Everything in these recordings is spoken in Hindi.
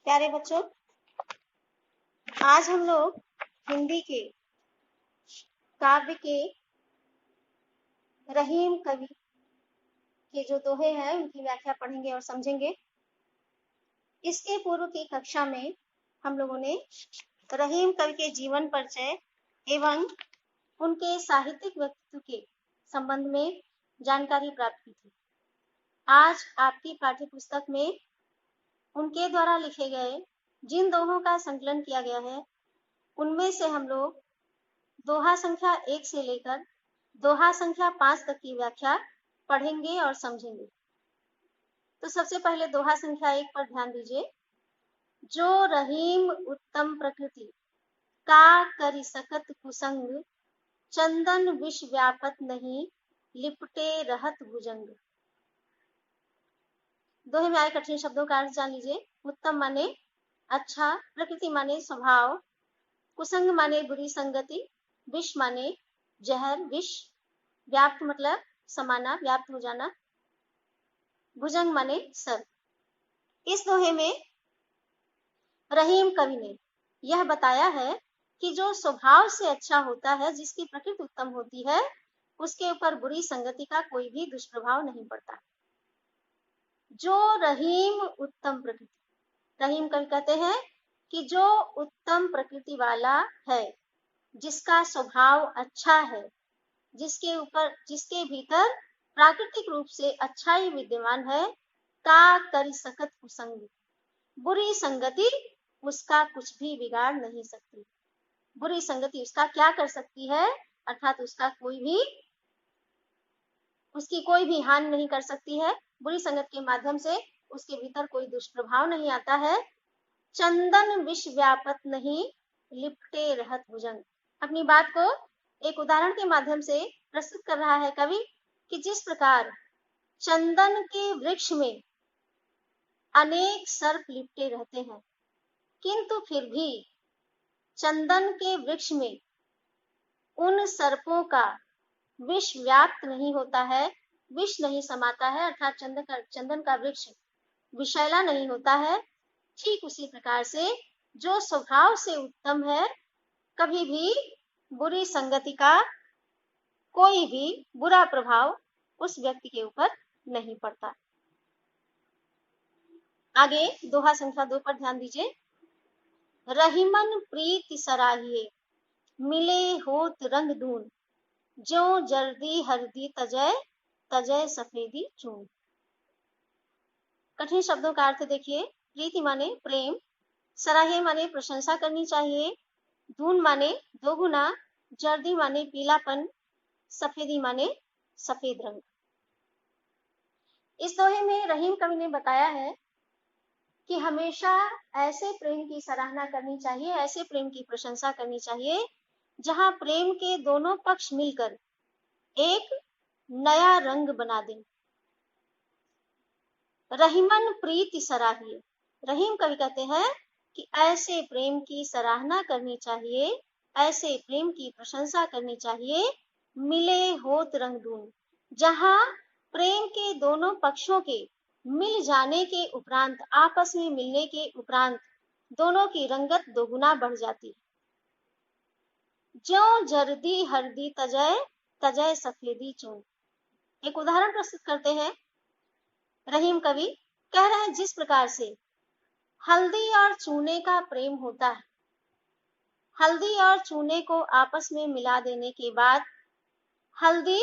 प्यारे बच्चों, आज हम लोग हिंदी के काव्य के रहीम कवि के जो दोहे हैं उनकी व्याख्या पढ़ेंगे और समझेंगे। इसके पूर्व की कक्षा में हम लोगों ने रहीम कवि के जीवन परिचय एवं उनके साहित्यिक व्यक्तित्व के संबंध में जानकारी प्राप्त की थी। आज आपकी पाठ्य पुस्तक में उनके द्वारा लिखे गए जिन दोहों का संकलन किया गया है उनमें से हम लोग दोहा संख्या 1 से लेकर दोहा संख्या 5 तक की व्याख्या पढ़ेंगे और समझेंगे। तो सबसे पहले दोहा संख्या 1 पर ध्यान दीजिए। जो रहीम उत्तम प्रकृति का करि सकत कुसंग, चंदन विष व्यापत नहीं लिपटे रहत भुजंग। दोहे में आए कठिन शब्दों का अर्थ जान लीजिए। उत्तम माने अच्छा, प्रकृति माने स्वभाव, कुसंग माने बुरी संगति, विष माने जहर विष, व्याप्त मतलब समाना व्याप्त हो जाना, भुजंग माने सर। इस दोहे में रहीम कवि ने यह बताया है कि जो स्वभाव से अच्छा होता है, जिसकी प्रकृति उत्तम होती है, उसके ऊपर बुरी संगति का कोई भी दुष्प्रभाव नहीं पड़ता। जो रहीम उत्तम प्रकृति, रहीम कवि कहते हैं कि जो उत्तम प्रकृति वाला है, जिसका स्वभाव अच्छा है, जिसके भीतर प्राकृतिक रूप से अच्छाई विद्यमान है, का करि सकत कुसंग, बुरी संगति उसका कुछ भी बिगाड़ नहीं सकती। बुरी संगति उसका क्या कर सकती है, अर्थात उसकी कोई भी हानि नहीं कर सकती है। बुरी संगत के माध्यम से उसके भीतर कोई दुष्प्रभाव नहीं आता है। चंदन विष व्यापत नहीं लिपटे रहत भुजंग। अपनी बात को एक उदाहरण के माध्यम से प्रस्तुत कर रहा है कवि कि जिस प्रकार चंदन के वृक्ष में अनेक सर्प लिपटे रहते हैं, किंतु फिर भी चंदन के वृक्ष में उन सर्पों का विष व्याप्त नहीं होता है, विष नहीं समाता है, अर्थात चंदन का वृक्ष विषैला नहीं होता है। ठीक उसी प्रकार से जो स्वभाव से उत्तम है, कभी भी बुरी संगति का कोई भी बुरा प्रभाव उस व्यक्ति के ऊपर नहीं पड़ता। आगे दोहा संख्या 2 पर ध्यान दीजिए। रहीमन प्रीति सराहिए, मिले होत रंग दून, ज्यों जर्दी हरदी तजय, तजय सफेदी चून। कठिन शब्दों का अर्थ देखिए। प्रीति माने प्रेम, सराहे माने प्रशंसा करनी चाहिए, धून माने दोगुना, जर्दी माने पीलापन, सफेदी माने सफेद रंग। इस दोहे में रहीम कवि ने बताया है कि हमेशा ऐसे प्रेम की सराहना करनी चाहिए, ऐसे प्रेम की प्रशंसा करनी चाहिए जहां प्रेम के दोनों पक्ष मिलकर एक नया रंग बना दें। रहीमन प्रीति सराहिए, रहीम कवि कहते हैं कि ऐसे प्रेम की सराहना करनी चाहिए, ऐसे प्रेम की प्रशंसा करनी चाहिए, मिले होत रंग दून, जहां प्रेम के दोनों पक्षों के मिल जाने के उपरांत, आपस में मिलने के उपरांत दोनों की रंगत दोगुना बढ़ जाती है। ज्यों जर्दी हरदी तजय, तजय सफेदी चून। एक उदाहरण प्रस्तुत करते हैं। रहीम कवि कह रहे हैं जिस प्रकार से हल्दी और चूने का प्रेम होता है, हल्दी और चूने को आपस में मिला देने के बाद हल्दी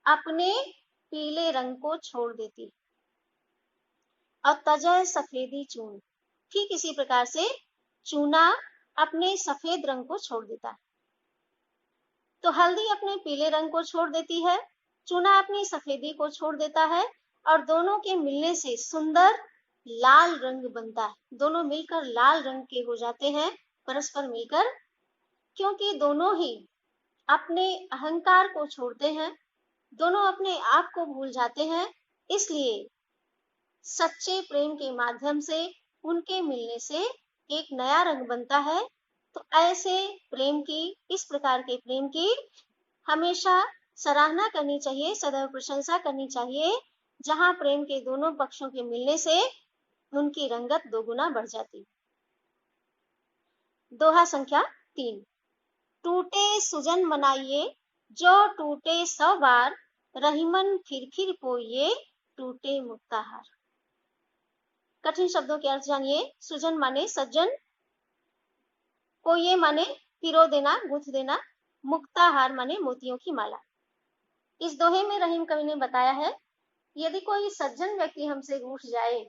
अपने पीले रंग को छोड़ देती है और तजय सफेदी चून, ठीक इसी प्रकार से चूना अपने सफेद रंग को छोड़ देता है। तो हल्दी अपने पीले रंग को छोड़ देती है, चूना अपनी सफेदी को छोड़ देता है और दोनों के मिलने से सुंदर लाल रंग बनता है। दोनों मिलकर लाल रंग के हो जाते हैं परस्पर मिलकर, क्योंकि दोनों ही अपने अहंकार को छोड़ते हैं, दोनों अपने आप को भूल जाते हैं। इसलिए सच्चे प्रेम के माध्यम से उनके मिलने से एक नया रंग बनता है। तो ऐसे प्रेम की, इस प्रकार के प्रेम की हमेशा सराहना करनी चाहिए, सदैव प्रशंसा करनी चाहिए, जहां प्रेम के दोनों पक्षों के मिलने से उनकी रंगत दोगुना बढ़ जाती। दोहा संख्या 3, टूटे सुजन मनाइए, जो टूटे 100 बार, रहीमन फिर पोइए, टूटे मुक्ताहार। कठिन शब्दों के अर्थ जानिए। सुजन माने सज्जन, पोइए माने पिरो देना, गूंथ देना, मुक्ताहार माने मोतियों की माला। इस दोहे में रहीम कवि ने बताया है, यदि कोई सज्जन व्यक्ति हमसे रूठ जाए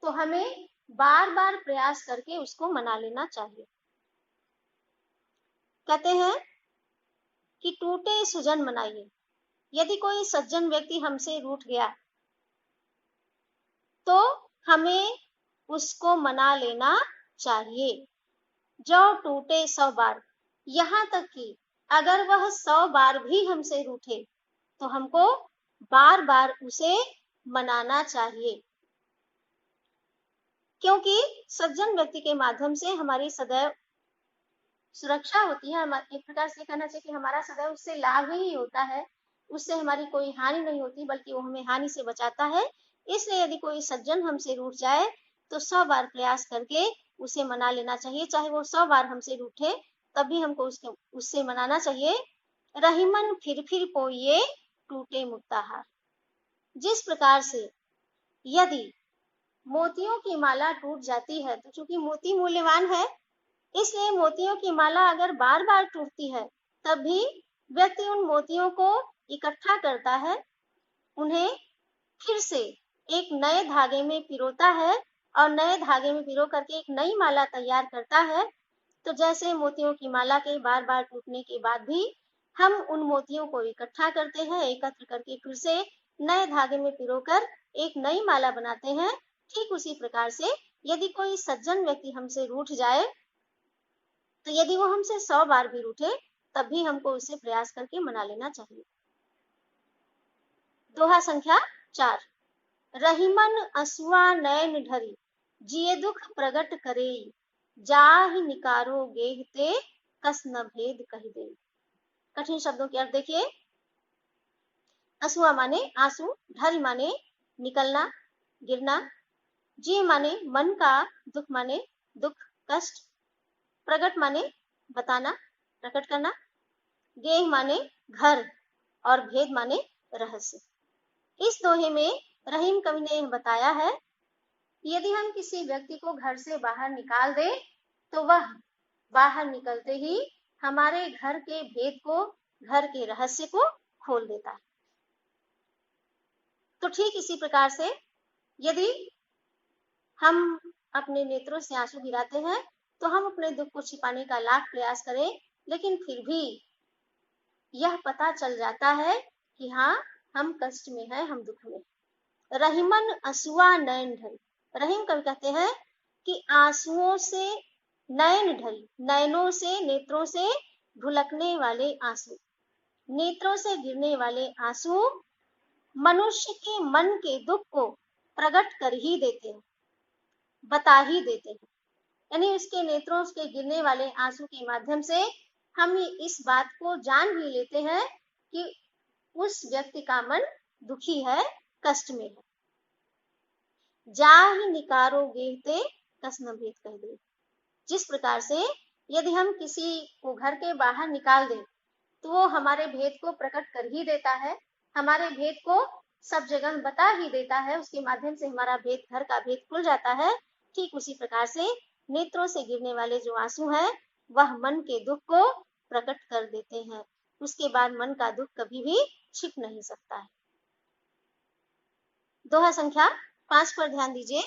तो हमें बार बार प्रयास करके उसको मना लेना चाहिए। कहते हैं कि टूटे सुजन मनाइए, यदि कोई सज्जन व्यक्ति हमसे रूठ गया तो हमें उसको मना लेना चाहिए। जो टूटे 100 बार, यहां तक कि अगर वह 100 बार भी हमसे रूठे तो हमको बार बार उसे मनाना चाहिए, क्योंकि सज्जन व्यक्ति के माध्यम से हमारी सदैव सुरक्षा होती है। एक प्रकार से कहना चाहिए कि हमारा सदैव उससे लाभ ही होता है, उससे हमारी कोई हानि नहीं होती, बल्कि वो हमें हानि से बचाता है। इसलिए यदि कोई सज्जन हमसे रूठ जाए तो 100 बार प्रयास करके उसे मना लेना चाहिए, चाहे वो 100 बार हमसे रूठे तब भी हमको उससे मनाना चाहिए। रहीमन फिर पोइए, टूटे मुक्ताहार। जिस प्रकार से यदि मोतियों की माला टूट जाती है, तो चूंकि मोती मूल्यवान है, इसलिए मोतियों की माला अगर बार बार टूटती है तब भी व्यक्ति उन मोतियों को इकट्ठा करता है, उन्हें फिर से एक नए धागे में पिरोता है और नए धागे में पिरो करके एक नई माला तैयार करता है। तो जैसे मोतियों की माला के बार बार टूटने के बाद भी हम उन मोतियों को इकट्ठा करते हैं, एकत्र करके फिर से नए धागे में पिरोकर एक नई माला बनाते हैं, ठीक उसी प्रकार से यदि कोई सज्जन व्यक्ति हमसे रूठ जाए तो यदि वो हमसे 100 बार भी रूठे तब भी हमको उसे प्रयास करके मना लेना चाहिए। दोहा संख्या 4, रहीमन असुआ नैन ढरी, जिए दुख प्रगट करे, जाहि निकारो गेहते, कस न भेद कहि दे। कठिन शब्दों के अर्थ देखिए। असुआ माने आंसू, ढरी माने निकलना, गिरना, जी माने मन का, दुख माने दुख, कष्ट, प्रगट माने बताना, प्रकट करना, गेह माने घर और भेद माने रहस्य। इस दोहे में रहीम कवि ने यह बताया है कि यदि हम किसी व्यक्ति को घर से बाहर निकाल दें तो वह बाहर निकलते ही हमारे घर के भेद को, घर के रहस्य को खोल देता है। तो ठीक इसी प्रकार से यदि हम अपने नेत्रों से आंसू गिराते हैं तो हम अपने दुख को छिपाने का लाख प्रयास करें, लेकिन फिर भी यह पता चल जाता है कि हाँ, हम कष्ट में हैं, हम दुख में। रहीमन असुआ नैन ढरी, रहीम कवि कहते हैं कि आंसुओं से नैन ढरी, नैनों से, नेत्रों से ढुलकने वाले आंसू, नेत्रों से गिरने वाले आंसू मनुष्य के मन के दुख को प्रकट कर ही देते हैं, बता ही देते हैं। यानी उसके नेत्रों के गिरने वाले आंसू के माध्यम से हम इस बात को जान भी लेते हैं कि उस व्यक्ति का मन दुखी है, कष्ट में है। जाहि निकारो गेहते, कस न भेद कहि दे। जिस प्रकार से यदि हम किसी को घर के बाहर निकाल दें तो वो हमारे भेद को प्रकट कर ही देता है, हमारे भेद को सब जगह बता ही देता है, उसके माध्यम से हमारा भेद, घर का भेद खुल जाता है। ठीक उसी प्रकार से नेत्रों से गिरने वाले जो आंसू हैं वह मन के दुख को प्रकट कर देते हैं, उसके बाद मन का दुख कभी भी छिप नहीं सकता है। दोहा संख्या 5 पर ध्यान दीजिए।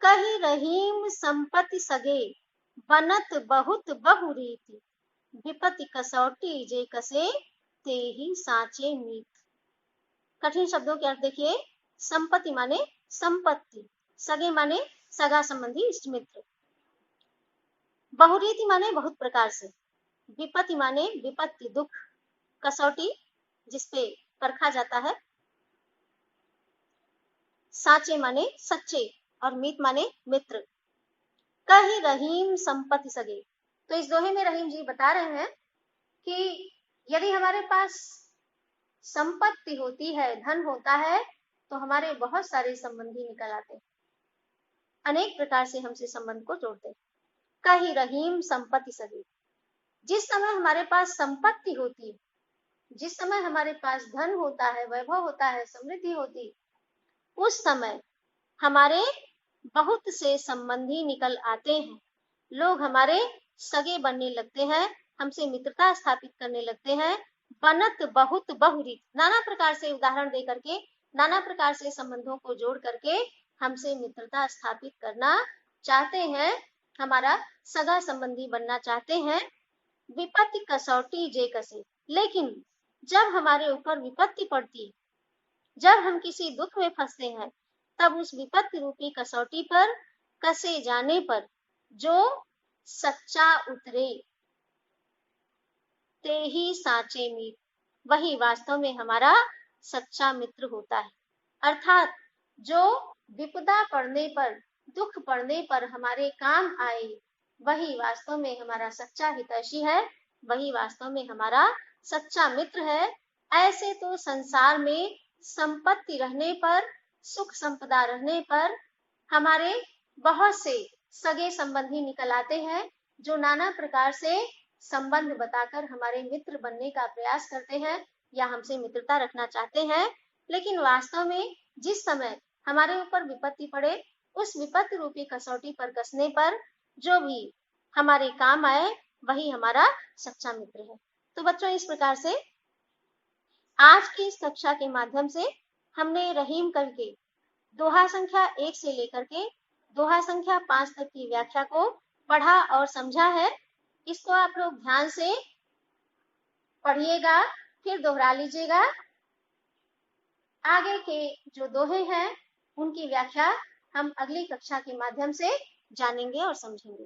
कही रहीम संपत्ति सगे, बनत बहुत बहुरीति, विपत्ति कसौटी जे कसे, ते ही साचे मीत। कठिन शब्दों के अर्थ देखिए। संपत्ति माने संपत्ति, सगे माने सगा संबंधी, इष्ट मित्र, बहुरीति माने बहुत प्रकार से, विपत्ति माने विपत्ति, दुख, कसौटी जिसपे परखा जाता है, साचे माने सच्चे और मीत माने मित्र। कही रहीम संपत्ति सगे, तो इस दोहे में रहीम जी बता रहे हैं कि यदि हमारे पास संपत्ति होती है, धन होता है, तो हमारे बहुत सारे संबंधी निकल आते हैं। अनेक प्रकार से हमसे संबंध को जोड़ते हैं। कही रहीम संपत्ति सगी, जिस समय हमारे पास संपत्ति होती है, जिस समय हमारे पास धन होता है, वैभव होता है, समृद्धि होती, उस समय हमारे बहुत से संबंधी निकल आते हैं। लोग हमारे सगे बनने लगते हैं, हमसे मित्रता स्थापित करने लगते हैं। बनत बहुत बहुरीत, नाना प्रकार से उदाहरण दे करके, नाना प्रकार से संबंधों को जोड़ करके हमसे मित्रता स्थापित करना चाहते हैं, हमारा सगा संबंधी बनना चाहते हैं। विपत्ति कसौटी जे कसे, लेकिन जब हमारे ऊपर विपत्ति पड़ती, जब हम किसी दुख में फंसते हैं, तब उस विपत्ति रूपी कसौटी पर कसे जाने पर जो सच्चा उतरे, ते ही साचे मित्र, वही वास्तव में हमारा सच्चा मित्र होता है। अर्थात जो विपदा पड़ने पर, दुख पड़ने पर हमारे काम आए, वही वास्तव में हमारा सच्चा हितैषी है, वही वास्तव में हमारा सच्चा मित्र है। ऐसे तो संसार में संपत्ति रहने पर, सुख संपदा रहने पर हमारे बहुत से सगे संबंधी निकल आते हैं, जो नाना प्रकार से संबंध बताकर हमारे मित्र बनने का प्रयास करते हैं या हमसे मित्रता रखना चाहते हैं। लेकिन वास्तव में जिस समय हमारे ऊपर विपत्ति पड़े, उस विपत्ति रूपी कसौटी पर कसने पर जो भी हमारे काम आए, वही हमारा सच्चा मित्र है। तो बच्चों, इस प्रकार से आज की इस कक्षा के माध्यम से हमने रहीम कवि के दोहा संख्या 1 से लेकर के दोहा संख्या 5 तक की व्याख्या को पढ़ा और समझा है। इसको आप लोग ध्यान से पढ़िएगा, फिर दोहरा लीजिएगा। आगे के जो दोहे हैं, उनकी व्याख्या हम अगली कक्षा के माध्यम से जानेंगे और समझेंगे।